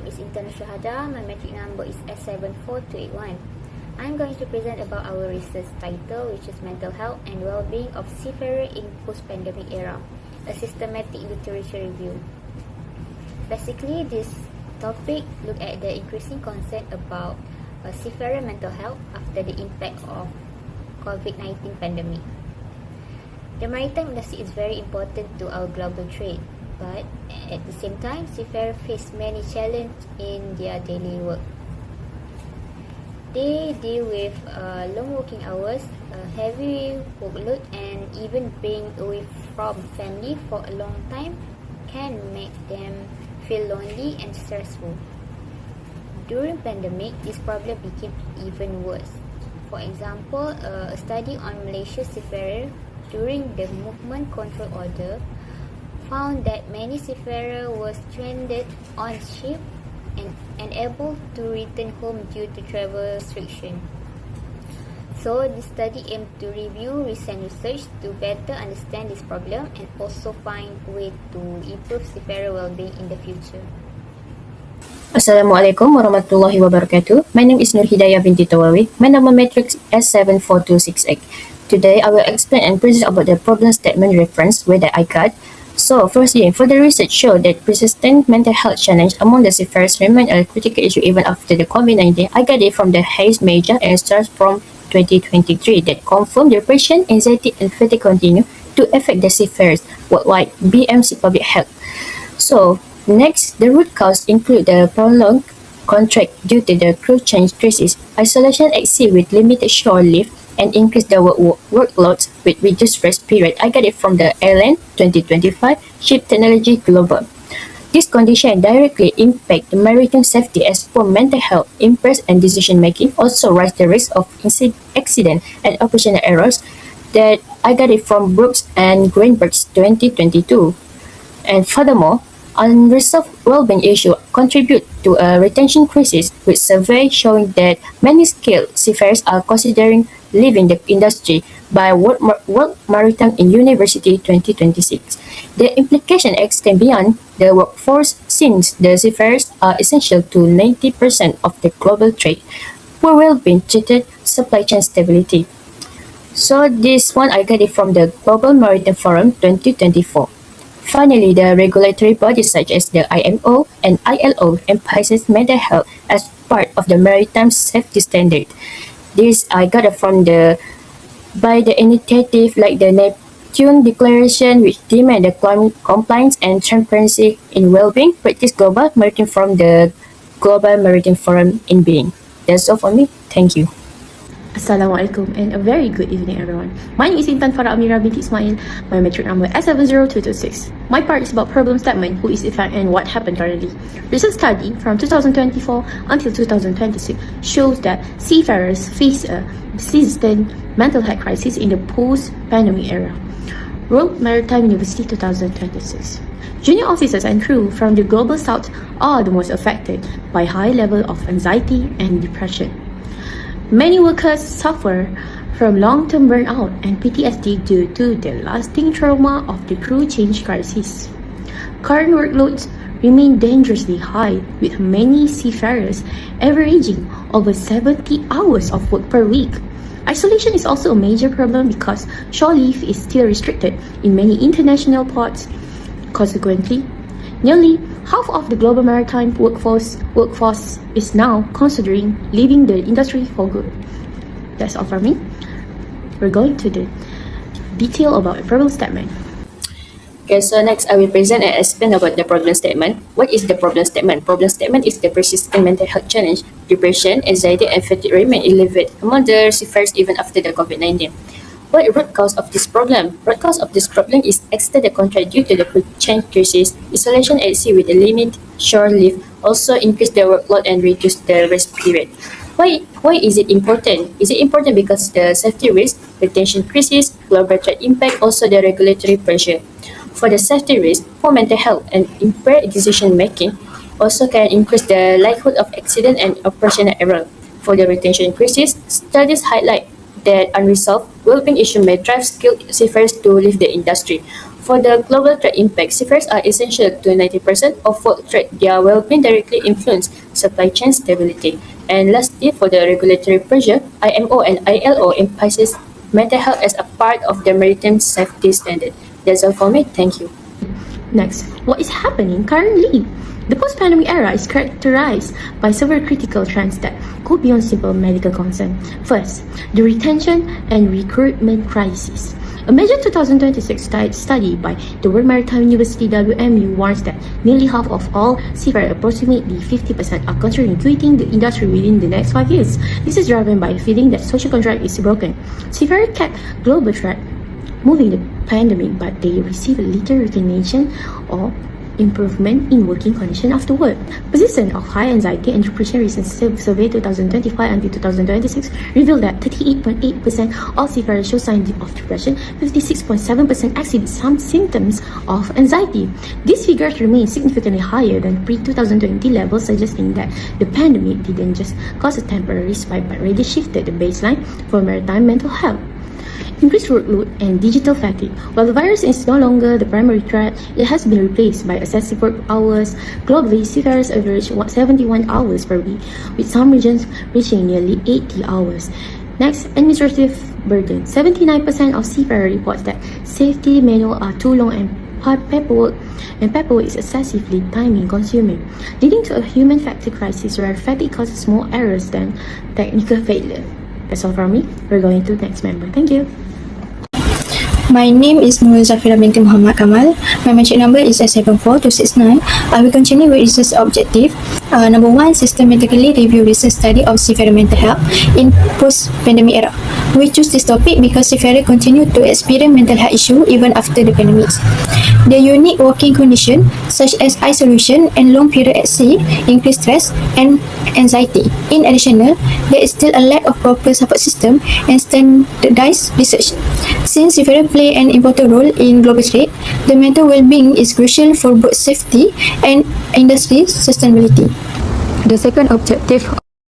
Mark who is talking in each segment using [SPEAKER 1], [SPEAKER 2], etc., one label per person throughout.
[SPEAKER 1] name is Intan Shahada. My metric number is S74281. I'm going to present about our research title, which is Mental Health and Wellbeing of Seafarers in Post-Pandemic Era, a systematic literature review. Basically, this topic look at the increasing concern about seafarer mental health after the impact of COVID-19 pandemic. The maritime industry is very important to our global trade, but at the same time, seafarers face many challenges in their daily work. They deal with long working hours, heavy workload, and even being away from family for a long time can make them feel lonely and stressful. During pandemic, this problem became even worse. For example, a study on Malaysia seafarers during the movement control order found that many seafarers were stranded on ship and unable to return home due to travel restriction. So, this study aimed to review recent research to better understand this problem and also find way to improve seafarer well-being in the future.
[SPEAKER 2] Assalamualaikum warahmatullahi wabarakatuh. My name is Nur Hidayah binti Tawawi. My number matrix S74268. Today, I will explain and present about the problem statement reference where that I got. So, firstly, for the research show that persistent mental health challenge among the seafarers remain a critical issue even after the COVID-19. I got it from the Hayes Major and Stars from 2023 that confirm depression, anxiety, and fatigue continue to affect the seafarers worldwide. BMC Public Health. So, next, the root cause include the prolonged contract due to the crew change crisis, isolation at sea with limited shore leave, and increase the workloads with reduced rest period. I got it from the Airline 2025 Ship Technology Global. This condition directly impact the maritime safety as poor mental health, impairs and decision making, also rise the risk of accident and operational errors. That I got it from Brooks and Greenberg's 2022. And furthermore, unresolved well-being issue contribute to a retention crisis, with survey showing that many skilled seafarers are considering leaving the industry by World Maritime in University 2026. The implication extend beyond the workforce since the seafarers are essential to 90% of the global trade, poor well-being treated supply chain stability. So this one I got it from the Global Maritime Forum 2024. Finally, the regulatory bodies such as the IMO and ILO emphasize mental health as part of the maritime safety standard. This I got it from by the initiative like the Neptune Declaration, which demand the climate compliance and transparency in well-being practice global maritime from the Global Maritime Forum in being. That's all for me. Thank you.
[SPEAKER 3] Assalamualaikum and a very good evening everyone. My name is Intan Farah Amira binti Ismail. My metric number S70226. My part is about problem statement, who is effect and what happened currently. Recent study from 2024 until 2026 shows that seafarers face a persistent mental health crisis in the post-pandemic era. World Maritime University 2026. Junior officers and crew from the global south are the most affected by high level of anxiety and depression. Many workers suffer from long-term burnout and PTSD due to the lasting trauma of the crew change crisis. Current workloads remain dangerously high, with many seafarers averaging over 70 hours of work per week. Isolation is also a major problem because shore leave is still restricted in many international ports. Consequently, nearly half of the global maritime workforce is now considering leaving the industry for good. That's all from me. We're going to the detail about the problem statement.
[SPEAKER 2] Okay, so next I will present and explain about the problem statement. What is the problem statement? Problem statement is the persistent mental health challenge. Depression, anxiety, and fatigue remain elevated among the seafarers even after the COVID-19. What root cause of this problem? Root cause of this problem is extended contract due to the crew change crisis, isolation at sea with a limited shore leave, also increase the workload and reduce the rest period. Why is it important? Is it important because the safety risk, retention crisis, global trade impact, also the regulatory pressure? For the safety risk, poor mental health and impaired decision making also can increase the likelihood of accident and operational error. For the retention crisis, studies highlight that unresolved well-being issue may drive skilled seafarers to leave the industry. For the global trade impact, seafarers are essential to 90% of world trade. Their well-being directly influence supply chain stability. And lastly, for the regulatory pressure, IMO and ILO emphasize mental health as a part of the maritime safety standard. That's all for me. Thank you.
[SPEAKER 3] Next, what is happening currently? The post-pandemic era is characterized by several critical trends that go beyond simple medical concern. First, the retention and recruitment crisis. A major 2026 study by the World Maritime University WMU warns that nearly half of all seafarers, approximately 50%, are considering quitting the industry within the next 5 years. This is driven by a feeling that social contract is broken. Seafarers kept global trade moving the pandemic, but they receive little recognition or improvement in working conditions afterward. Persistence of high anxiety and depression. Recent survey 2025 until 2026 revealed that 38.8% of seafarers show signs of depression, 56.7% exhibit some symptoms of anxiety. These figures remain significantly higher than pre-2020 levels, suggesting that the pandemic didn't just cause a temporary spike but rather shifted the baseline for maritime mental health. Increased workload and digital fatigue. While the virus is no longer the primary threat, it has been replaced by excessive work hours. Globally, seafarers average 71 hours per week, with some regions reaching nearly 80 hours. Next, administrative burden. 79% of seafarers report that safety manuals are too long and paperwork is excessively time-consuming, leading to a human fatigue crisis where fatigue causes more errors than technical failure. That's all from me. We're going to the next member. Thank you.
[SPEAKER 4] My name is Nur Zafira binti Muhammad Kamal. My metric number is S74269. I will continue with research objective. Number 1, systematically review research study of seafarer mental health in post-pandemic era. We choose this topic because seafarers continue to experience mental health issues even after the pandemic. Their unique working conditions, such as isolation and long period at sea, increase stress and anxiety. In addition, there is still a lack of proper support system and standardized research. Since seafarers play an important role in global trade, the mental well-being is crucial for both safety and industry sustainability.
[SPEAKER 5] The second objective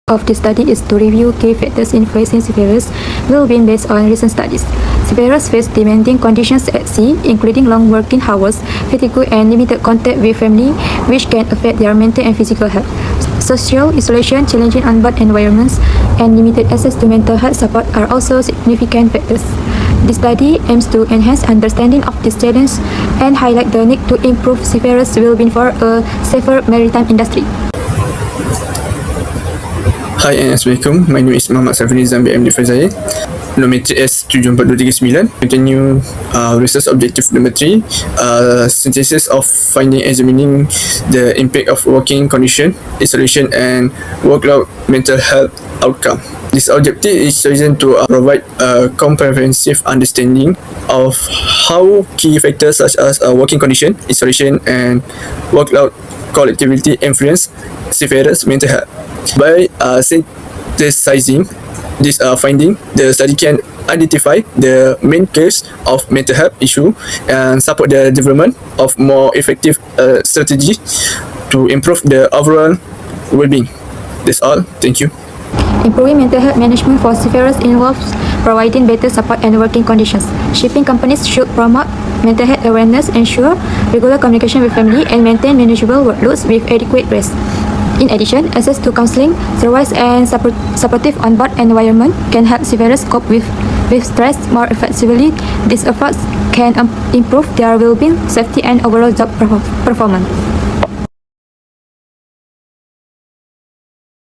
[SPEAKER 5] of the study is to review key factors influencing seafarers' well-being based on recent studies. Seafarers face demanding conditions at sea, including long working hours, fatigue, and limited contact with family, which can affect their mental and physical health. Social isolation, challenging on-board environments, and limited access to mental health support are also significant factors. The study aims to enhance understanding of these challenges and highlight the need to improve seafarers' well-being for a safer maritime industry.
[SPEAKER 6] Hai and Assalamualaikum. My name is Muhammad Safri Zambi MD Fazai. Nometri S74239. Continue research objective number 3. Synthesis of finding examining the impact of working condition, isolation and workload mental health outcome. This objective is chosen to provide a comprehensive understanding of how key factors such as working condition, isolation and workload collectively influence seafarers' mental health. By synthesizing this finding, the study can identify the main cause of mental health issue and support the development of more effective strategies to improve the overall well-being. That's all. Thank you.
[SPEAKER 5] Improving mental health management for seafarers involves providing better support and working conditions. Shipping companies should promote mental health awareness, ensure regular communication with family, and maintain manageable workloads with adequate rest. In addition, access to counseling, service, and supportive on-board environment can help seafarers cope with stress more effectively. These efforts can improve their well-being, safety, and overall job performance.